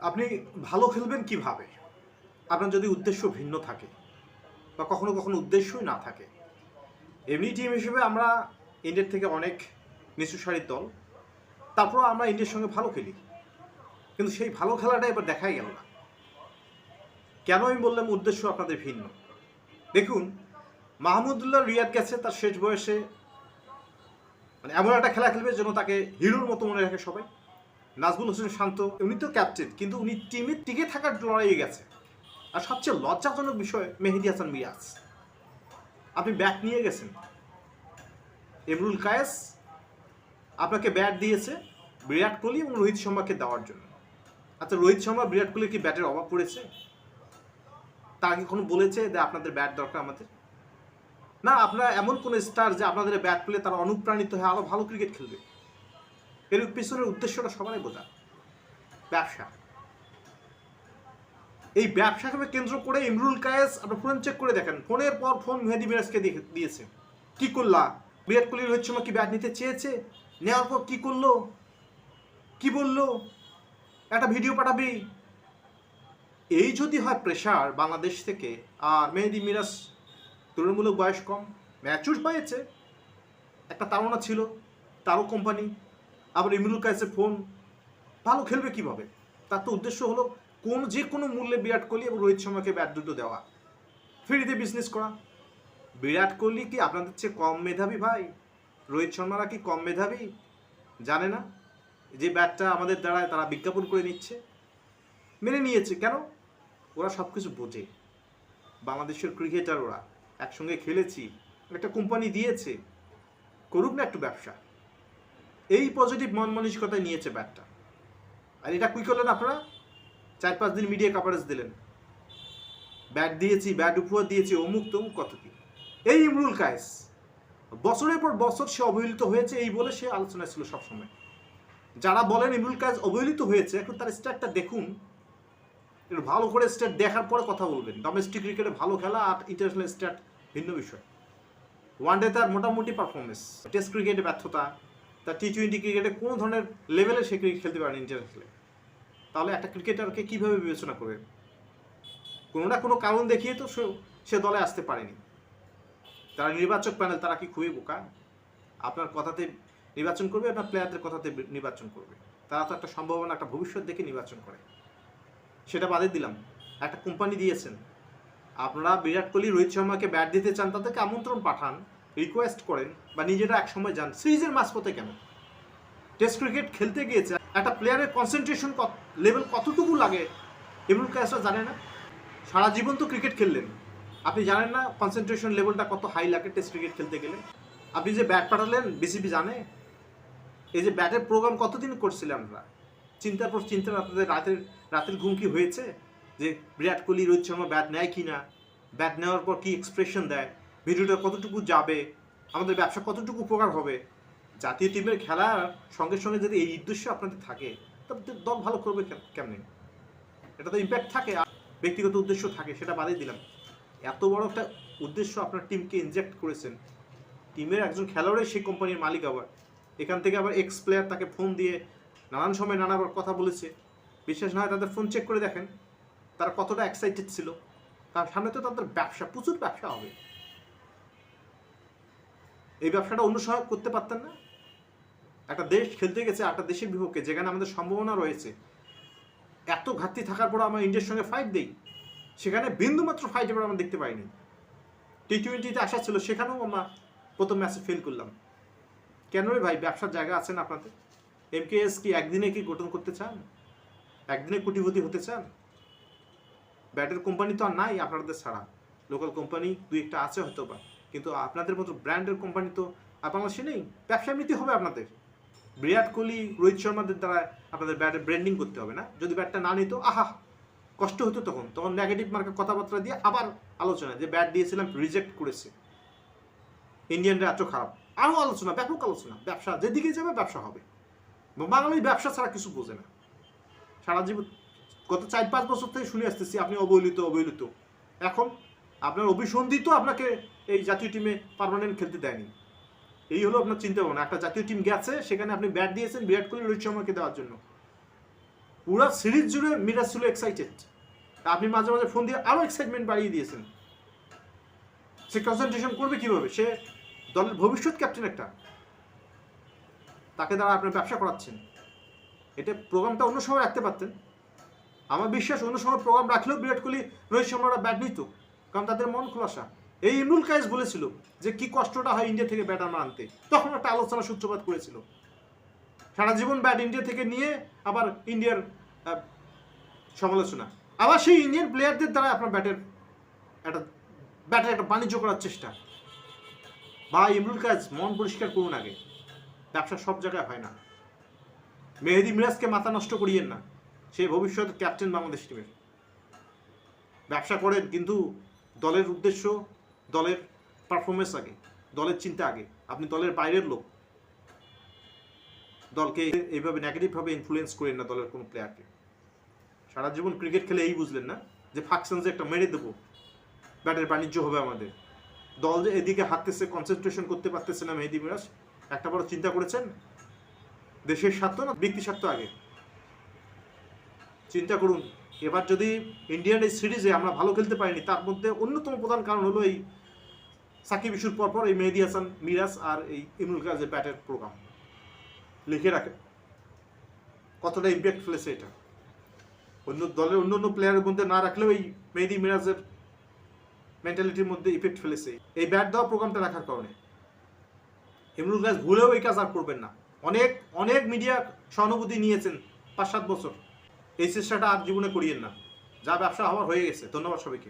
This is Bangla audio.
আপনি ভালো খেলবেন কিভাবে? আপনার যদি উদ্দেশ্য ভিন্ন থাকে বা কখনো কখনো উদ্দেশ্যই না থাকে। এমনি টিম হিসেবে আমরা ইন্ডিয়ার থেকে অনেক নিচু সারির দল, তারপরও আমরা ইন্ডিয়ার সঙ্গে ভালো খেলি, কিন্তু সেই ভালো খেলাটা এবার দেখাই গেল না। কেন আমি বললাম উদ্দেশ্য আপনাদের ভিন্ন? দেখুন, মাহমুদুল্লাহ রিয়াদ গেছে তার শেষ বয়সে, মানে এমন একটা খেলা খেলবে যেন তাকে হিরোর মতো মনে রাখে সবাই। নাজমুল হোসেন শান্ত, উনি তো ক্যাপ্টেন, কিন্তু উনি টিমে টিকে থাকার লড়াইয়ে গেছে। আর সবচেয়ে লজ্জাজনক বিষয়, মেহেদী হাসান মিরাজ, আপনি ব্যাট নিয়ে গেছেন, এমরুল কায়েস আপনাকে ব্যাট দিয়েছে বিরাট কোহলি এবং রোহিত শর্মাকে দেওয়ার জন্য। আচ্ছা, রোহিত শর্মা বিরাট কোহলির কি ব্যাটের অভাব পড়েছে? তারা কি কোনো বলেছে যে আপনাদের ব্যাট দরকার আমাদের? না, আপনারা এমন কোন স্টার যে আপনাদের ব্যাট পেলে তারা অনুপ্রাণিত হয়ে আরো ভালো ক্রিকেট খেলবে। এর পিছনের উদ্দেশ্যটা সবাই বোঝা, ব্যবসা। এই ব্যবসাকে কেন্দ্র করে ইমরুল কায়েস, আপনার ফোন চেক করে দেখেন, ফোনের পর ফোন মেহেদী মিরাজকে দিয়েছে। কি করলা? বিরাট কোহলি রোহিত শর্মা কি ব্যাট নিতে চেয়েছে? নেওয়ার পর কি করলো, কি বললো, একটা ভিডিও পাঠাবি। এই যদি হয় প্রেশার বাংলাদেশ থেকে, আর মেহেদী মিরাজ তুলনামূলক বয়স কম, ম্যাচুর পেয়েছে, একটা তাড়না ছিল, তারও কোম্পানি, আবার ইমরুল কায়েসের ফোন, ভালো খেলবে কিভাবে? তার তো উদ্দেশ্য হলো যে কোনো মূল্যে বিরাট কোহলি এবং রোহিত শর্মাকে ব্যাট দুটো দেওয়া, ফ্রিতে বিজনেস করা। বিরাট কোহলি কি আপনাদের চেয়ে কম মেধাবী ভাই? রোহিত শর্মারা কি কম মেধাবী? জানে না যে ব্যাটটা আমাদের দ্বারায় তারা বিজ্ঞাপন করে নিচ্ছে? মেনে নিয়েছে কেন? ওরা সব কিছু বোঝে। বাংলাদেশের ক্রিকেটার ওরা, একসঙ্গে খেলেছি, একটা কোম্পানি দিয়েছে, করুক না একটু ব্যবসা। এই পজিটিভ মন মানসিকতায় নিয়েছে ব্যাটটা। আর এটা কি করলেন আপনারা? 4-5 দিন মিডিয়া কাভারেজ দিলেন, ব্যাট দিয়েছি, ব্যাট উপহার দিয়েছি, অমুক তমুক কত কি। এই ইমরুল কায়েস বছরের পর বছর সে অবহেলিত হয়েছে, এই বলে সে আলোচনায় ছিল সবসময়। যারা বলেন ইমরুল কায়েস অবহেলিত হয়েছে, এখন তার স্ট্যাটটা দেখুন, একটু ভালো করে স্ট্যাট দেখার পরে কথা বলবেন। ডোমেস্টিক ক্রিকেটে ভালো খেলা আর ইন্টারন্যাশনাল স্ট্যাট ভিন্ন বিষয়। ওয়ানডে তার মোটামুটি পারফরমেন্স, টেস্ট ক্রিকেটে ব্যর্থতা, তার টি-20 ক্রিকেটে কোনো ধরনের লেভেলে সে ক্রিকেট খেলতে পারেনি ইন্টারন্যাশনালে। তাহলে একটা ক্রিকেটারকে কীভাবে বিবেচনা করবে? কোনো না কোনো কারণ দেখিয়ে তো সে দলে আসতে পারেনি। তারা নির্বাচক প্যানেল, তারা কি খুবই বোকা? আপনার কথাতে নির্বাচন করবে, আপনার প্লেয়ারদের কথাতে নির্বাচন করবে। তারা তো একটা সম্ভাবনা, একটা ভবিষ্যৎ দেখে নির্বাচন করে। সেটা বাদে দিলাম, একটা কোম্পানি দিয়েছেন, আপনারা বিরাট কোহলি রোহিত শর্মাকে ব্যাট দিতে চান, তাদেরকে আমন্ত্রণ পাঠান, রিকোয়েস্ট করেন, বা নিজেরা একসময় যান। সিরিজের মাঝপথে কেন? টেস্ট ক্রিকেট খেলতে গিয়েছে একটা প্লেয়ারের কনসেন্ট্রেশন লেভেল কতটুকু লাগে ইমরুল কায়েসরা জানে না? সারা জীবন তো ক্রিকেট খেললেন, আপনি জানেন না কনসেন্ট্রেশন লেভেলটা কত হাই লাগে টেস্ট ক্রিকেট খেলতে গেলে? আপনি যে ব্যাট পাঠালেন, বিসিবি জানে? এই যে ব্যাটের প্রোগ্রাম কতদিন করছিলেন আমরা, চিন্তার পর চিন্তা, আপনাদের রাতের ঘুম কি হয়েছে যে বিরাট কোহলি রোহিত শর্মা ব্যাট নেয় কি না, ব্যাট নেওয়ার পর কি এক্সপ্রেশন দেয়, ভিডিওটা কতটুকু যাবে, আমাদের ব্যবসা কতটুকু উপকার হবে? জাতীয় টিমের খেলার সঙ্গে সঙ্গে যদি এই উদ্দেশ্য আপনাদের থাকে, তবে দল ভালো করবে কেমনে? এটা তো ইম্প্যাক্ট থাকে, ব্যক্তিগত উদ্দেশ্য থাকে, সেটা বাদই দিলাম। এত বড় একটা উদ্দেশ্য আপনার টিমকে ইনজেক্ট করেছেন, টিমের একজন খেলোয়াড়ই সেই কোম্পানির মালিক, আবার এখান থেকে আবার এক্স প্লেয়ার তাকে ফোন দিয়ে নানান সময় নানাবার কথা বলেছে। বিশ্বাস না হয় তাদের ফোন চেক করে দেখেন, তারা কতটা এক্সাইটেড ছিল। তার সামনে তো তাদের ব্যবসা, প্রচুর ব্যবসা হবে। এই ব্যবসাটা অন্য সময় করতে পারতেন না? একটা দেশ খেলতে গেছে, একটা দেশের বিপক্ষে, যেখানে আমাদের সম্ভাবনা রয়েছে, এত ঘাটতি থাকার পর আমরা ইন্ডিয়ার সঙ্গে ফাইট দিই, সেখানে বিন্দুমাত্র ফাইট এবার আমরা দেখতে পাইনি। টি-20তে আসা ছিল, সেখানেও আমরা প্রথম ম্যাচে ফেল করলাম। কেন রে ভাই? ব্যবসার জায়গা আছেন আপনাদের? এমকেএস কি একদিনে কি গঠন করতে চান? একদিনে কোটিপতি হতে চান? ব্যাটের কোম্পানি তো আর নাই আপনাদের ছাড়া, লোকাল কোম্পানি দুই একটা আছে হয়তো বা, কিন্তু আপনাদের মতো ব্র্যান্ডের কোম্পানি তো আর বাংলাদেশে নেই। ব্যবসা এমনিতে হবে আপনাদের, বিরাট কোহলি রোহিত শর্মাদের দ্বারা আপনাদের ব্যাটের ব্র্যান্ডিং করতে হবে না? যদি ব্যাটটা না নিত, আহা কষ্ট হতো, তখন নেগেটিভ মার্কের কথাবার্তা দিয়ে আবার আলোচনা, যে ব্যাট দিয়েছিলাম রিজেক্ট করেছে, ইন্ডিয়ানরা এত খারাপ, আরও আলোচনা, ব্যাপক আলোচনা। ব্যবসা যেদিকে যাবে ব্যবসা হবে। বাঙালি ব্যবসা ছাড়া কিছু বোঝে না। সারা জীবন গত 4-5 বছর থেকে শুনে আসতেছি আপনি অবহেলিত। এখন আপনার অভিসন্ধিত আপনাকে এই জাতীয় টিমে পার্মানেন্ট খেলতে দেয়নি। এই হলো আপনার চিন্তা ভাবনা। একটা জাতীয় টিম গেছে, সেখানে আপনি ব্যাট দিয়েছেন বিরাট কোহলি রোহিত শর্মাকে দেওয়ার জন্য। পুরো সিরিজ জুড়ে মিরাজ ছিল এক্সাইটেড, আপনি মাঝে মাঝে ফোন দিয়ে আরো এক্সাইটমেন্ট বাড়িয়ে দিয়েছেন। সে কনসেন্ট্রেশন করবে কিভাবে? সে দলের ভবিষ্যৎ ক্যাপ্টেন একটা, তাকে দ্বারা আপনি ব্যবসা করাচ্ছেন। এটা প্রোগ্রামটা অন্য সময় রাখতে পারতেন। আমার বিশ্বাস অন্য সময় প্রোগ্রাম রাখলেও বিরাট কোহলি, রোহিত শর্মারা ব্যাট নিত, কারণ তাদের মন খোলাসা। এই ইমরুল কায়েস বলেছিল যে কি কষ্টটা হয় ইন্ডিয়া থেকে ব্যাটার আনতে, তখন একটা আলোচনা সূত্রপাত করেছিল। সারা জীবন ব্যাট ইন্ডিয়া থেকে নিয়ে আবার ইন্ডিয়ার সমালোচনা, আবার সেই ইন্ডিয়ান প্লেয়ারদের দ্বারা আপনার ব্যাটের একটা বাণিজ্য করার চেষ্টা। বা ইমরুল কায়েস মন পরিষ্কার করুন আগে, ব্যবসা সব জায়গায় হয় না। মেহেদী মিরাজকে মাথা নষ্ট করিয়েন না, সে ভবিষ্যৎ ক্যাপ্টেন বাংলাদেশ টিমের। ব্যবসা করেন কিন্তু দলের উদ্দেশ্য, দলের পারফরমেন্স আগে, দলের চিন্তা আগে। আপনি দলের বাইরের লোক, দলকে এইভাবে নেগেটিভভাবে ইনফ্লুয়েন্স করেন না দলের কোনো প্লেয়ারকে। সারা জীবন ক্রিকেট খেলে এই বুঝলেন না যে ফাকশন যে একটা মেরে দেবো, ব্যাটের বাণিজ্য হবে আমাদের। দল যে এদিকে হাঁটতেছে, কনসেন্ট্রেশন করতে পারতেছে না মেহেদী মিরাজ, একটা বড় চিন্তা করেছেন দেশের স্বার্থ না ব্যক্তি স্বার্থ আগে? চিন্তা করুন। এবার যদি ইন্ডিয়ান এই সিরিজে আমরা ভালো খেলতে পারিনি, তার মধ্যে অন্যতম প্রধান কারণ হলো এই সাকিব ইস্যুর পরপর এই মেহেদী হাসান মিরাজ আর এই ইমরুল কায়েসের ব্যাটের প্রোগ্রাম। লিখে রাখে কতটা ইম্প্যাক্ট ফেলেছে এটা। অন্য দলের অন্য প্লেয়ারের মধ্যে না রাখলেও এই মেহেদী মিরাজের মেন্টালিটির মধ্যে ইফেক্ট ফেলেছে এই ব্যাট দেওয়া প্রোগ্রামটা রাখার কারণে। ইমরুল কায়েস ভুলেও এই কাজ আর করবেন না। অনেক অনেক মিডিয়া সহানুভূতি নিয়েছেন 5-7 বছর, এই চেষ্টাটা আর জীবনে করিয়েন না। যা ব্যবসা হওয়ার হয়ে গেছে। ধন্যবাদ সবাইকে।